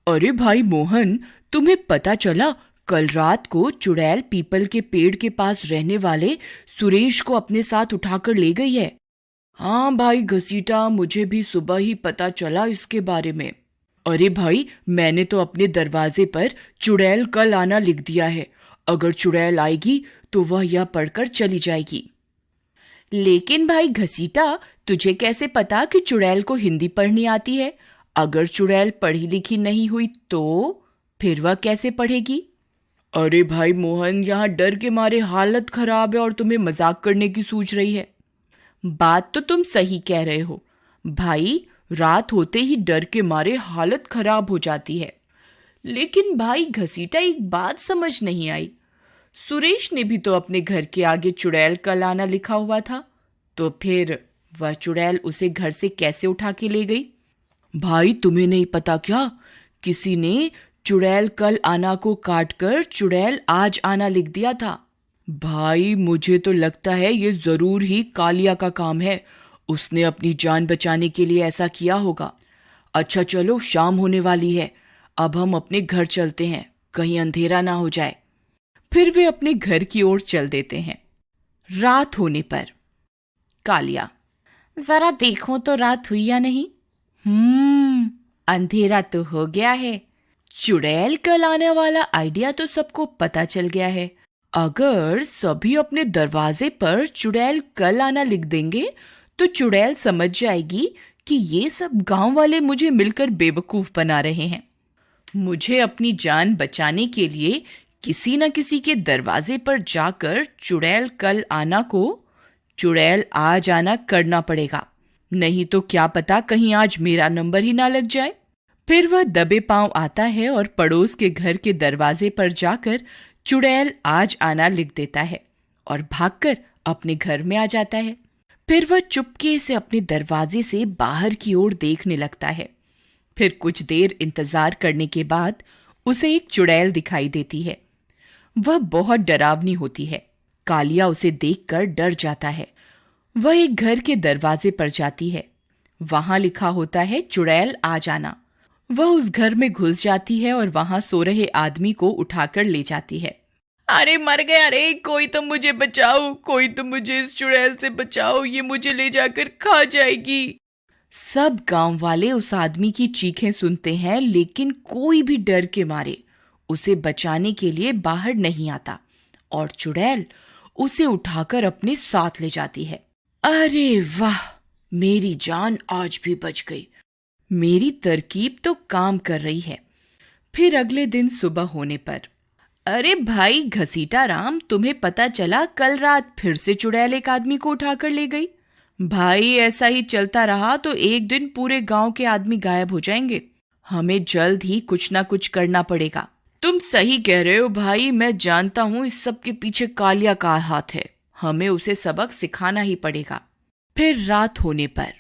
अरे भाई मोहन, तुम्हें पता चला? कल रात को चुड़ैल पीपल के पेड़ के पास रहने वाले सुरेश को अपने साथ उठाकर ले गई है। हाँ भाई घसीटा, मुझे भी सुबह ही पता चला इसके बारे में। अरे भाई, मैंने तो अपने दरवाजे पर चुड़ैल कल आना लिख दिया है। अगर चुड़ैल आएगी तो वह यह पढ़कर चली जाएगी। लेकिन भाई घसीटा, तुझे कैसे पता कि चुड़ैल को हिंदी पढ़नी आती है? अगर चुड़ैल पढ़ी लिखी नहीं हुई तो फिर वह कैसे पढ़ेगी? अरे भाई मोहन, यहाँ डर के मारे हालत खराब है और तुम्हें मजाक करने की सूझ रही है। बात तो तुम सही कह रहे हो भाई, रात होते ही डर के मारे हालत खराब हो जाती है। लेकिन भाई घसीटा, एक बात समझ नहीं आई। सुरेश ने भी तो अपने घर के आगे चुड़ैल का लाना लिखा हुआ था, तो फिर वह चुड़ैल उसे घर से कैसे उठा के ले गई? भाई तुम्हें नहीं पता क्या? किसी ने चुड़ैल कल आना को काटकर चुड़ैल आज आना लिख दिया था। भाई मुझे तो लगता है ये जरूर ही कालिया का काम है। उसने अपनी जान बचाने के लिए ऐसा किया होगा। अच्छा चलो, शाम होने वाली है, अब हम अपने घर चलते हैं, कहीं अंधेरा ना हो जाए। फिर वे अपने घर की ओर चल देते हैं। रात होने पर कालिया, जरा देखो तो रात हुई या नहीं। अंधेरा तो हो गया है। चुड़ैल कल आने वाला आइडिया तो सबको पता चल गया है। अगर सभी अपने दरवाजे पर चुड़ैल कल आना लिख देंगे तो चुड़ैल समझ जाएगी कि ये सब गांव वाले मुझे मिलकर बेवकूफ बना रहे हैं। मुझे अपनी जान बचाने के लिए किसी न किसी के दरवाजे पर जाकर चुड़ैल कल आना को चुड़ैल आज आना करना पड़ेगा, नहीं तो क्या पता कहीं आज मेरा नंबर ही ना लग जाए। फिर वह दबे पांव आता है और पड़ोस के घर के दरवाजे पर जाकर चुड़ैल आज आना लिख देता है और भागकर अपने घर में आ जाता है। फिर वह चुपके से अपने दरवाजे से बाहर की ओर देखने लगता है। फिर कुछ देर इंतजार करने के बाद उसे एक चुड़ैल दिखाई देती है। वह बहुत डरावनी होती है। कालिया उसे देखकर डर जाता है। वह एक घर के दरवाजे पर जाती है। वहां लिखा होता है चुड़ैल आ जाना। वह उस घर में घुस जाती है और वहां सो रहे आदमी को उठाकर ले जाती है। अरे मर गया रे, कोई तो मुझे बचाओ, कोई तो मुझे इस चुड़ैल से बचाओ, ये मुझे ले जाकर खा जाएगी। सब गांव वाले उस आदमी की चीखें सुनते हैं, लेकिन कोई भी डर के मारे उसे बचाने के लिए बाहर नहीं आता और चुड़ैल उसे उठाकर अपने साथ ले जाती है। अरे वाह, मेरी जान आज भी बच गई। मेरी तरकीब तो काम कर रही है। फिर अगले दिन सुबह होने पर, अरे भाई घसीटा राम, तुम्हें पता चला कल रात फिर से चुड़ैल एक आदमी को उठाकर ले गई? भाई ऐसा ही चलता रहा तो एक दिन पूरे गांव के आदमी गायब हो जाएंगे। हमें जल्द ही कुछ ना कुछ करना पड़ेगा। तुम सही कह रहे हो भाई, मैं जानता हूं इस सब के पीछे कालिया का हाथ है। हमें उसे सबक सिखाना ही पड़ेगा। फिर रात होने पर,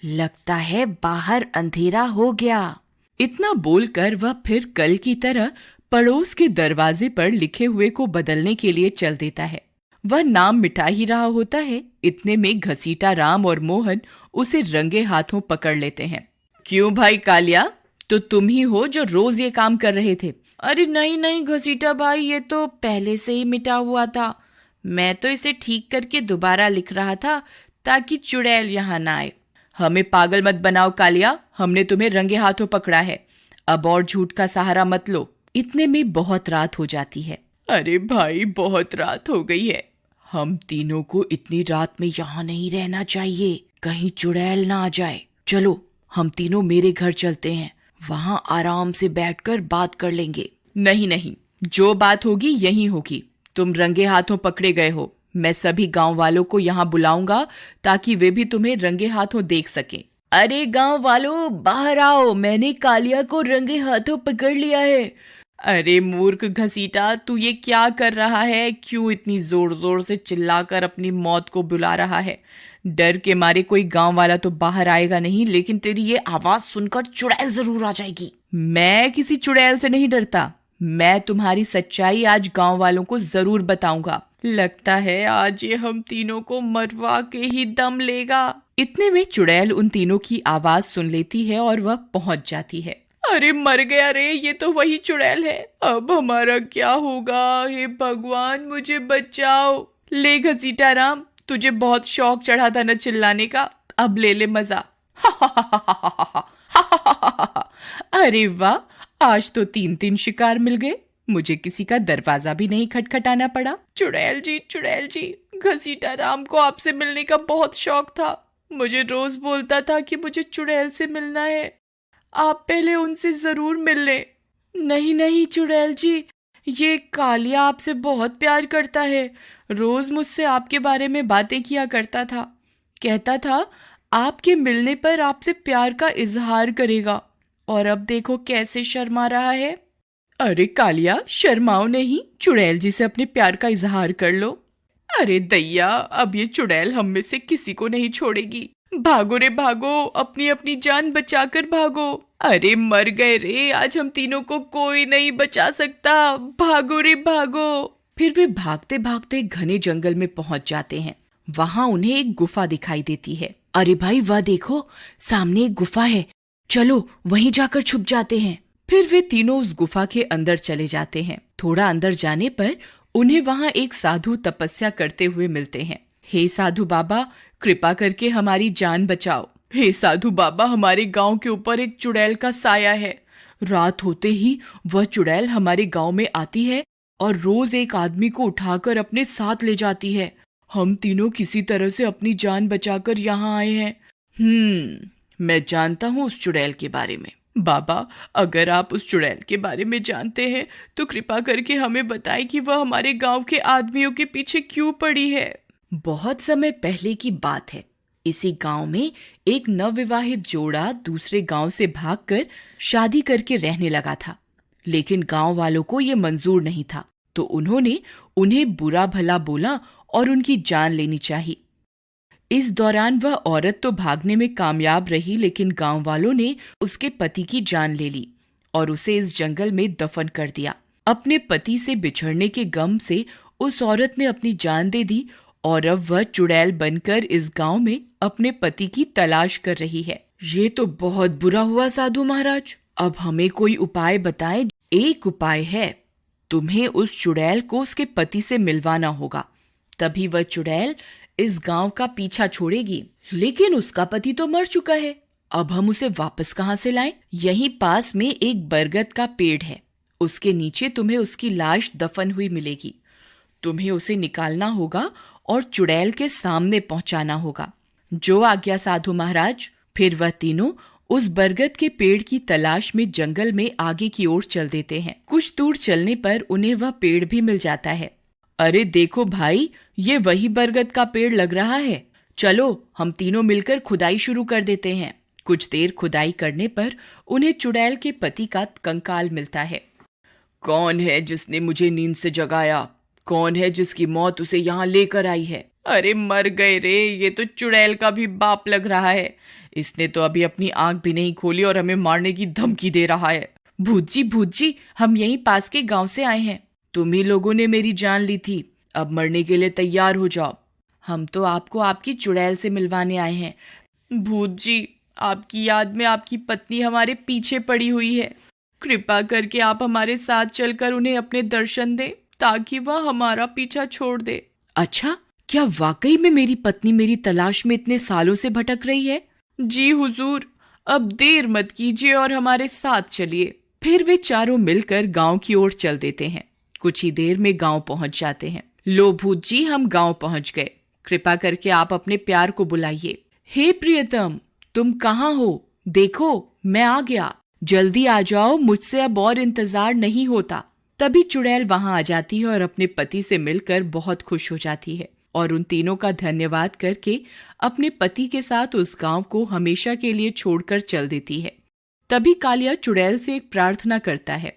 लगता है बाहर अंधेरा हो गया। इतना बोलकर वह फिर कल की तरह पड़ोस के दरवाजे पर लिखे हुए को बदलने के लिए चल देता है। वह नाम मिटा ही रहा होता है, इतने में घसीटा राम और मोहन उसे रंगे हाथों पकड़ लेते हैं। क्यों भाई कालिया, तो तुम ही हो जो रोज ये काम कर रहे थे? अरे नहीं नहीं घसीटा भाई, ये तो पहले से ही मिटा हुआ था। मैं तो इसे ठीक करके दोबारा लिख रहा था ताकि चुड़ैल यहाँ ना आए। हमें पागल मत बनाओ कालिया, हमने तुम्हें रंगे हाथों पकड़ा है। अब और झूठ का सहारा मत लो। इतने में बहुत रात हो जाती है। अरे भाई बहुत रात हो गई है, हम तीनों को इतनी रात में यहाँ नहीं रहना चाहिए, कहीं चुड़ैल ना आ जाए। चलो हम तीनों मेरे घर चलते हैं, वहां आराम से बैठकर बात कर लेंगे। नहीं नहीं, जो बात होगी यही होगी। तुम रंगे हाथों पकड़े गए हो, मैं सभी गांव वालों को यहाँ बुलाऊंगा ताकि वे भी तुम्हें रंगे हाथों देख सकें। अरे गांव वालों बाहर आओ, मैंने कालिया को रंगे हाथों पकड़ लिया है। अरे मूर्ख घसीटा, तू ये क्या कर रहा है? क्यों इतनी जोर जोर से चिल्लाकर अपनी मौत को बुला रहा है? डर के मारे कोई गांव वाला तो बाहर आएगा नहीं, लेकिन तेरी ये आवाज सुनकर चुड़ैल जरूर आ जाएगी। मैं किसी चुड़ैल से नहीं डरता। मैं तुम्हारी सच्चाई आज गांव वालों को जरूर बताऊंगा। लगता है आज ये हम तीनों को मरवा के ही दम लेगा। इतने में चुड़ैल उन तीनों की आवाज सुन लेती है और वह पहुंच जाती है। अरे मर गया रे, ये तो वही चुड़ैल है। अब हमारा क्या होगा? हे भगवान मुझे बचाओ। ले घसीटा राम, तुझे बहुत शौक चढ़ा था न चिल्लाने का, अब ले ले मजा। अरे वाह, आज तो 3 शिकार मिल गए। मुझे किसी का दरवाजा भी नहीं खटखटाना पड़ा। चुड़ैल जी, घसीटा राम को आपसे मिलने का बहुत शौक था। मुझे रोज बोलता था कि मुझे चुड़ैल से मिलना है, आप पहले उनसे जरूर मिल ले। नहीं चुड़ैल जी, ये कालिया आपसे बहुत प्यार करता है। रोज मुझसे आपके बारे में बातें किया करता था, कहता था आपके मिलने पर आपसे प्यार का इजहार करेगा, और अब देखो कैसे शर्मा रहा है। अरे कालिया, शर्माओ नहीं, चुड़ैल जी से अपने प्यार का इजहार कर लो। अरे दैया, अब ये चुड़ैल हम में से किसी को नहीं छोड़ेगी। भागो रे भागो, अपनी अपनी जान बचाकर भागो। अरे मर गए रे, आज हम तीनों को कोई नहीं बचा सकता। भागो रे भागो। फिर वे भागते भागते घने जंगल में पहुंच जाते हैं। वहां उन्हें एक गुफा दिखाई देती है। अरे भाई वह देखो, सामने एक गुफा है, चलो वहीं जाकर छुप जाते हैं। फिर वे तीनों उस गुफा के अंदर चले जाते हैं। थोड़ा अंदर जाने पर उन्हें वहां एक साधु तपस्या करते हुए मिलते हैं। हे साधु बाबा, कृपा करके हमारी जान बचाओ। हे साधु बाबा, हमारे गांव के ऊपर एक चुड़ैल का साया है। रात होते ही वह चुड़ैल हमारे गांव में आती है और रोज एक आदमी को उठाकर अपने साथ ले जाती है। हम तीनों किसी तरह से अपनी जान बचाकर यहाँ आए हैं। मैं जानता हूँ उस चुड़ैल के बारे में। बाबा, अगर आप उस चुड़ैल के बारे में जानते हैं तो कृपा करके हमें बताएं कि वह हमारे गांव के आदमियों के पीछे क्यों पड़ी है। बहुत समय पहले की बात है। इसी गांव में एक नवविवाहित जोड़ा दूसरे गांव से भागकर शादी करके रहने लगा था, लेकिन गांव वालों को ये मंजूर नहीं था, तो उन्होंने उन्हें बुरा भला बोला और उनकी जान लेनी चाहिए। इस दौरान वह औरत तो भागने में कामयाब रही, लेकिन गांव वालों ने उसके पति की जान ले ली और उसे इस जंगल में दफन कर दिया। अपने पति से बिछड़ने के गम से उस औरत ने अपनी जान दे दी और अब वह चुड़ैल बनकर इस गांव में अपने पति की तलाश कर रही है। ये तो बहुत बुरा हुआ साधु महाराज, अब हमें कोई उपाय बताएं। एक उपाय है, तुम्हें उस चुड़ैल को उसके पति से मिलवाना होगा, तभी वह चुड़ैल इस गांव का पीछा छोड़ेगी। लेकिन उसका पति तो मर चुका है, अब हम उसे वापस कहां से लाएं? यहीं पास में एक बरगद का पेड़ है, उसके नीचे तुम्हें उसकी लाश दफन हुई मिलेगी। तुम्हें उसे निकालना होगा और चुड़ैल के सामने पहुंचाना होगा। जो आज्ञा साधु महाराज। फिर वह तीनों उस बरगद के पेड़ की तलाश में जंगल में आगे की ओर चल देते हैं। कुछ दूर चलने पर उन्हें वह पेड़ भी मिल जाता है। अरे देखो भाई, ये वही बरगद का पेड़ लग रहा है। चलो हम तीनों मिलकर खुदाई शुरू कर देते हैं। कुछ देर खुदाई करने पर उन्हें चुड़ैल के पति का कंकाल मिलता है। कौन है जिसने मुझे नींद से जगाया? कौन है जिसकी मौत उसे यहाँ लेकर आई है? अरे मर गए रे, ये तो चुड़ैल का भी बाप लग रहा है। इसने तो अभी अपनी आंख भी नहीं खोली और हमें मारने की धमकी दे रहा है। भूत जी, हम यहीं पास के गांव से आए हैं। तुम ही लोगों ने मेरी जान ली थी, अब मरने के लिए तैयार हो जाओ। हम तो आपको आपकी चुड़ैल से मिलवाने आए हैं। भूत जी, आपकी याद में आपकी पत्नी हमारे पीछे पड़ी हुई है। कृपा करके आप हमारे साथ चलकर उन्हें अपने दर्शन दें, ताकि वह हमारा पीछा छोड़ दे। अच्छा, क्या वाकई में मेरी पत्नी मेरी तलाश में इतने सालों से भटक रही है? जी हुजूर, अब देर मत कीजिए और हमारे साथ चलिए। फिर वे चारों मिलकर गांव की ओर चल देते हैं। कुछ ही देर में गांव पहुंच जाते हैं। लो भूत जी, हम गांव पहुंच गए। कृपा करके आप अपने प्यार को बुलाइए। हे प्रियतम, तुम कहाँ हो? देखो मैं आ गया, जल्दी आ जाओ, मुझसे अब और इंतजार नहीं होता। तभी चुड़ैल वहां आ जाती है और अपने पति से मिलकर बहुत खुश हो जाती है और उन तीनों का धन्यवाद करके अपने पति के साथ उस गांव को हमेशा के लिए छोड़कर चल देती है। तभी कालिया चुड़ैल से एक प्रार्थना करता है।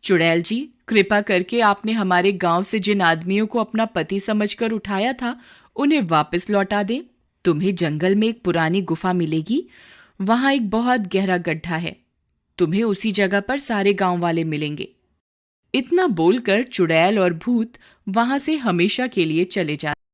चुड़ैल जी, कृपा करके आपने हमारे गांव से जिन आदमियों को अपना पति समझकर उठाया था, उन्हें वापस लौटा दें। तुम्हें जंगल में एक पुरानी गुफा मिलेगी, वहां एक बहुत गहरा गड्ढा है। तुम्हें उसी जगह पर सारे गांव वाले मिलेंगे। इतना बोलकर चुड़ैल और भूत वहां से हमेशा के लिए चले जाते।